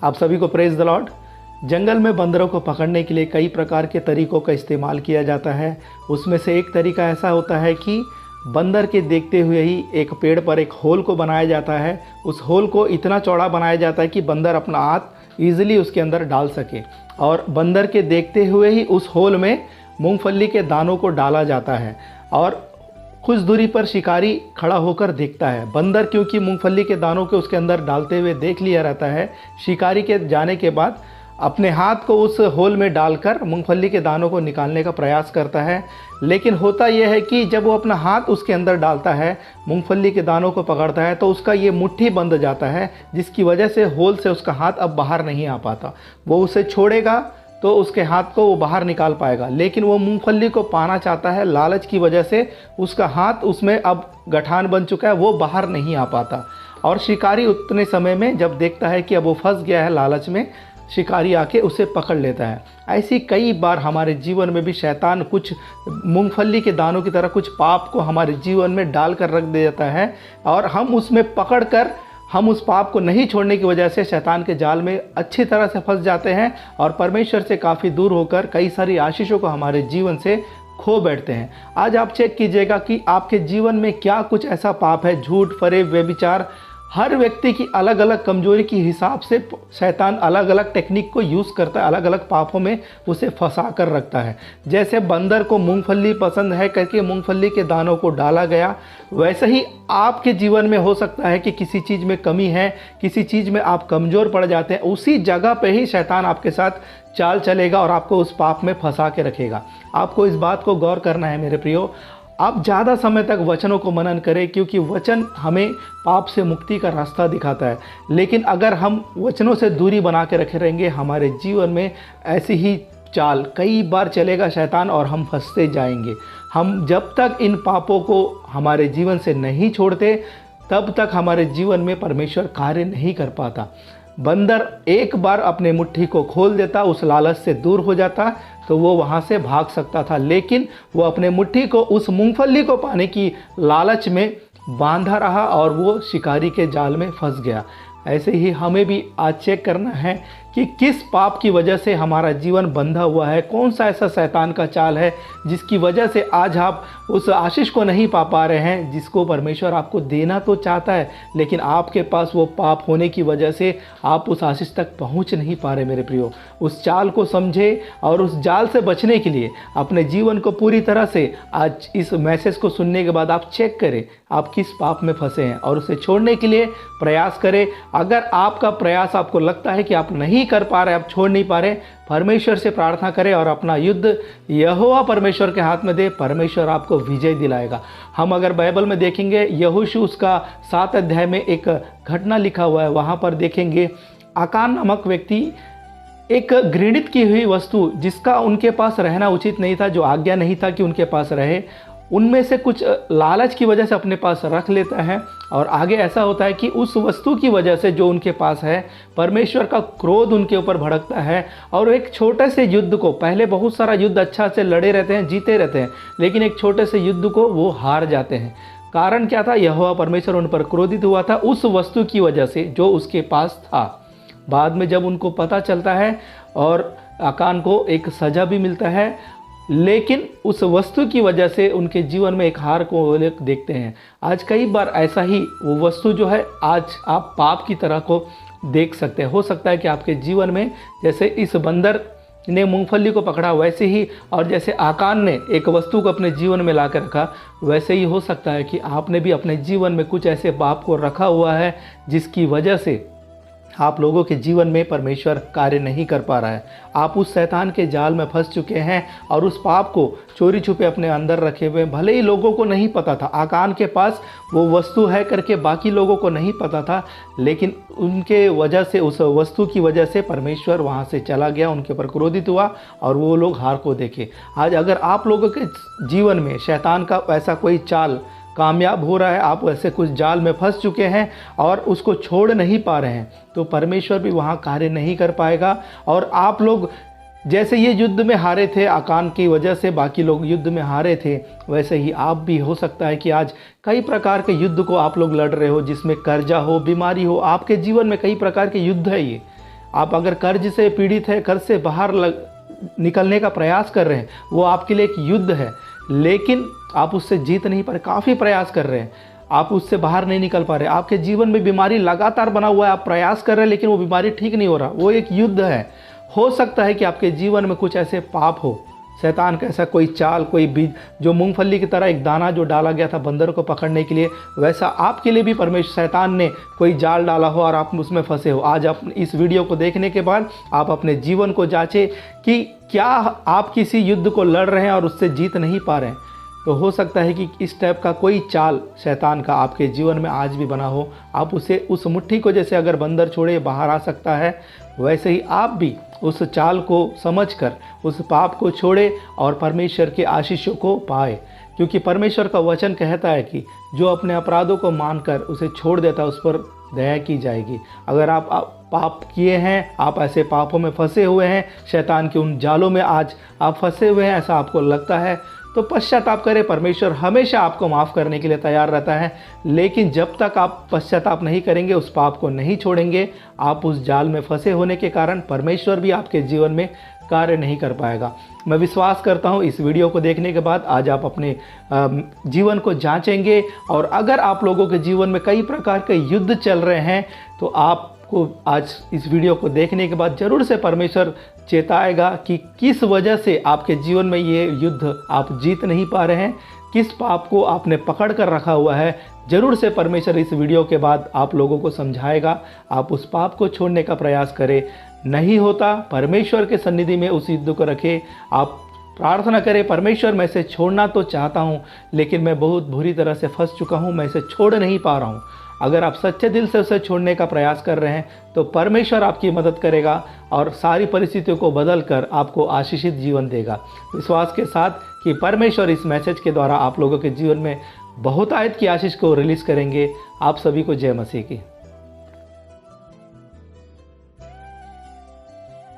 आप सभी को प्रेज द लॉर्ड। जंगल में बंदरों को पकड़ने के लिए कई प्रकार के तरीकों का इस्तेमाल किया जाता है। उसमें से एक तरीका ऐसा होता है कि बंदर के देखते हुए ही एक पेड़ पर एक होल को बनाया जाता है। उस होल को इतना चौड़ा बनाया जाता है कि बंदर अपना हाथ ईजिली उसके अंदर डाल सके, और बंदर के देखते हुए ही उस होल में मूंगफली के दानों को डाला जाता है। और कुछ दूरी पर शिकारी खड़ा होकर देखता है। बंदर क्योंकि मूंगफली के दानों को उसके अंदर डालते हुए देख लिया रहता है, शिकारी के जाने के बाद अपने हाथ को उस होल में डालकर मूंगफली के दानों को निकालने का प्रयास करता है। लेकिन होता यह है कि जब वो अपना हाथ उसके अंदर डालता है, मूंगफली के दानों को पकड़ता है, तो उसका ये मुट्ठी बंध जाता है, जिसकी वजह से होल से उसका हाथ अब बाहर नहीं आ पाता। वो उसे छोड़ेगा तो उसके हाथ को वो बाहर निकाल पाएगा, लेकिन वो मूंगफली को पाना चाहता है। लालच की वजह से उसका हाथ उसमें अब गठान बन चुका है, वो बाहर नहीं आ पाता। और शिकारी उतने समय में जब देखता है कि अब वो फंस गया है लालच में, शिकारी आके उसे पकड़ लेता है। ऐसी कई बार हमारे जीवन में भी शैतान कुछ मूंगफली के दानों की तरह कुछ पाप को हमारे जीवन में डाल कर रख देता है, और हम उसमें पकड़ कर हम उस पाप को नहीं छोड़ने की वजह से शैतान के जाल में अच्छी तरह से फंस जाते हैं, और परमेश्वर से काफ़ी दूर होकर कई सारी आशीषों को हमारे जीवन से खो बैठते हैं। आज आप चेक कीजिएगा कि आपके जीवन में क्या कुछ ऐसा पाप है। झूठ, फरेब, व्यभिचार, हर व्यक्ति की अलग अलग कमजोरी के हिसाब से शैतान अलग अलग टेक्निक को यूज़ करता है, अलग अलग पापों में उसे फंसा कर रखता है। जैसे बंदर को मूंगफली पसंद है करके मूंगफली के दानों को डाला गया, वैसे ही आपके जीवन में हो सकता है कि किसी चीज़ में कमी है, किसी चीज़ में आप कमज़ोर पड़ जाते हैं, उसी जगह पे ही शैतान आपके साथ चाल चलेगा और आपको उस पाप में फंसा के रखेगा। आपको इस बात को गौर करना है मेरे प्रियो। आप ज़्यादा समय तक वचनों को मनन करें, क्योंकि वचन हमें पाप से मुक्ति का रास्ता दिखाता है। लेकिन अगर हम वचनों से दूरी बना के रखे रहेंगे, हमारे जीवन में ऐसी ही चाल कई बार चलेगा शैतान, और हम फंसते जाएंगे। हम जब तक इन पापों को हमारे जीवन से नहीं छोड़ते, तब तक हमारे जीवन में परमेश्वर कार्य नहीं कर पाता। बंदर एक बार अपने मुट्ठी को खोल देता, उस लालच से दूर हो जाता, तो वो वहाँ से भाग सकता था। लेकिन वो अपने मुट्ठी को उस मूंगफली को पाने की लालच में बांधा रहा, और वो शिकारी के जाल में फंस गया। ऐसे ही हमें भी आज चेक करना है कि किस पाप की वजह से हमारा जीवन बंधा हुआ है। कौन सा ऐसा शैतान का चाल है जिसकी वजह से आज आप उस आशीष को नहीं पा रहे हैं जिसको परमेश्वर आपको देना तो चाहता है, लेकिन आपके पास वो पाप होने की वजह से आप उस आशीष तक पहुंच नहीं पा रहे। मेरे प्रियो, उस चाल को समझे, और उस जाल से बचने के लिए अपने जीवन को पूरी तरह से आज इस मैसेज को सुनने के बाद आप चेक करें आप किस पाप में फंसे हैं, और उसे छोड़ने के लिए प्रयास करें। अगर आपका प्रयास आपको लगता है कि आप नहीं कर पा रहे, आप छोड़ नहीं पा रहे, परमेश्वर से प्रार्थना करें और अपना युद्ध यहोवा परमेश्वर के हाथ में दे। परमेश्वर आपको विजय दिलाएगा। हम अगर बाइबल में देखेंगे, यहोशू उसका 7 अध्याय में एक घटना लिखा हुआ है, वहाँ पर देखेंगे आकान नामक व्यक्ति एक घृणित की हुई वस्तु जिसका उनके पास रहना उचित नहीं था, जो आज्ञा नहीं था कि उनके पास रहे, उनमें से कुछ लालच की वजह से अपने पास रख लेता है। और आगे ऐसा होता है कि उस वस्तु की वजह से जो उनके पास है, परमेश्वर का क्रोध उनके ऊपर भड़कता है, और एक छोटे से युद्ध को, पहले बहुत सारा युद्ध अच्छा से लड़े रहते हैं, जीते रहते हैं, लेकिन एक छोटे से युद्ध को वो हार जाते हैं। कारण क्या था? यहोवा परमेश्वर उन पर क्रोधित हुआ था उस वस्तु की वजह से जो उसके पास था। बाद में जब उनको पता चलता है, और आकान को एक सज़ा भी मिलता है, लेकिन उस वस्तु की वजह से उनके जीवन में एक हार को देखते हैं। आज कई बार ऐसा ही वो वस्तु जो है, आज आप पाप की तरह को देख सकते हैं। हो सकता है कि आपके जीवन में जैसे इस बंदर ने मूंगफली को पकड़ा, वैसे ही, और जैसे आकान ने एक वस्तु को अपने जीवन में ला कर रखा, वैसे ही हो सकता है कि आपने भी अपने जीवन में कुछ ऐसे पाप को रखा हुआ है जिसकी वजह से आप लोगों के जीवन में परमेश्वर कार्य नहीं कर पा रहा है। आप उस शैतान के जाल में फंस चुके हैं, और उस पाप को चोरी छुपे अपने अंदर रखे हुए। भले ही लोगों को नहीं पता था, आकान के पास वो वस्तु है करके बाकी लोगों को नहीं पता था, लेकिन उनके वजह से, उस वस्तु की वजह से परमेश्वर वहाँ से चला गया, उनके ऊपर क्रोधित हुआ, और वो लोग हार को देखे। आज अगर आप लोगों के जीवन में शैतान का ऐसा कोई चाल कामयाब हो रहा है, आप ऐसे कुछ जाल में फंस चुके हैं और उसको छोड़ नहीं पा रहे हैं, तो परमेश्वर भी वहाँ कार्य नहीं कर पाएगा। और आप लोग जैसे ये युद्ध में हारे थे, आकान की वजह से बाकी लोग युद्ध में हारे थे, वैसे ही आप भी हो सकता है कि आज कई प्रकार के युद्ध को आप लोग लड़ रहे हो, जिसमें कर्जा हो, बीमारी हो, आपके जीवन में कई प्रकार के युद्ध है ये। आप अगर कर्ज से पीड़ित है, कर्ज से बाहर निकलने का प्रयास कर रहे हैं, वो आपके लिए एक युद्ध है, लेकिन आप उससे जीत नहीं पा रहे। काफ़ी प्रयास कर रहे हैं, आप उससे बाहर नहीं निकल पा रहे। आपके जीवन में बीमारी लगातार बना हुआ है, आप प्रयास कर रहे हैं लेकिन वो बीमारी ठीक नहीं हो रहा, वो एक युद्ध है। हो सकता है कि आपके जीवन में कुछ ऐसे पाप हो, शैतान का ऐसा कोई चाल, कोई बीज, जो मूंगफली की तरह एक दाना जो डाला गया था बंदर को पकड़ने के लिए, वैसा आपके लिए भी परमेश्वर शैतान ने कोई जाल डाला हो और आप उसमें फंसे हो। आज आप इस वीडियो को देखने के बाद आप अपने जीवन को जांचें कि क्या आप किसी युद्ध को लड़ रहे हैं और उससे जीत नहीं पा रहे हैं। तो हो सकता है कि इस टाइप का कोई चाल शैतान का आपके जीवन में आज भी बना हो। आप उसे, उस मुट्ठी को जैसे अगर बंदर छोड़े बाहर आ सकता है, वैसे ही आप भी उस चाल को समझकर उस पाप को छोड़े और परमेश्वर के आशीषों को पाए। क्योंकि परमेश्वर का वचन कहता है कि जो अपने अपराधों को मानकर उसे छोड़ देता है, उस पर दया की जाएगी। अगर आप पाप किए हैं, आप ऐसे पापों में फंसे हुए हैं, शैतान के उन जालों में आज आप फंसे हुए हैं, ऐसा आपको लगता है, तो पश्चाताप करें। परमेश्वर हमेशा आपको माफ़ करने के लिए तैयार रहता है, लेकिन जब तक आप पश्चाताप नहीं करेंगे, उस पाप को नहीं छोड़ेंगे, आप उस जाल में फंसे होने के कारण परमेश्वर भी आपके जीवन में कार्य नहीं कर पाएगा। मैं विश्वास करता हूँ इस वीडियो को देखने के बाद आज आप अपने जीवन को जांचेंगे, और अगर आप लोगों के जीवन में कई प्रकार के युद्ध चल रहे हैं, तो आपको आज इस वीडियो को देखने के बाद ज़रूर से परमेश्वर चेताएगा कि किस वजह से आपके जीवन में ये युद्ध आप जीत नहीं पा रहे हैं, किस पाप को आपने पकड़ कर रखा हुआ है। ज़रूर से परमेश्वर इस वीडियो के बाद आप लोगों को समझाएगा, आप उस पाप को छोड़ने का प्रयास करें। नहीं होता, परमेश्वर के सन्निधि में उस युद्ध को रखें। आप प्रार्थना करें, परमेश्वर मैं इसे छोड़ना तो चाहता हूँ, लेकिन मैं बहुत बुरी तरह से फंस चुका हूँ, मैं इसे छोड़ नहीं पा रहा हूँ। अगर आप सच्चे दिल से उसे छोड़ने का प्रयास कर रहे हैं, तो परमेश्वर आपकी मदद करेगा और सारी परिस्थितियों को बदल कर आपको आशीषित जीवन देगा। विश्वास के साथ कि परमेश्वर इस मैसेज के द्वारा आप लोगों के जीवन में बहुतायत की आशीष को रिलीज़ करेंगे। आप सभी को जय मसीह की।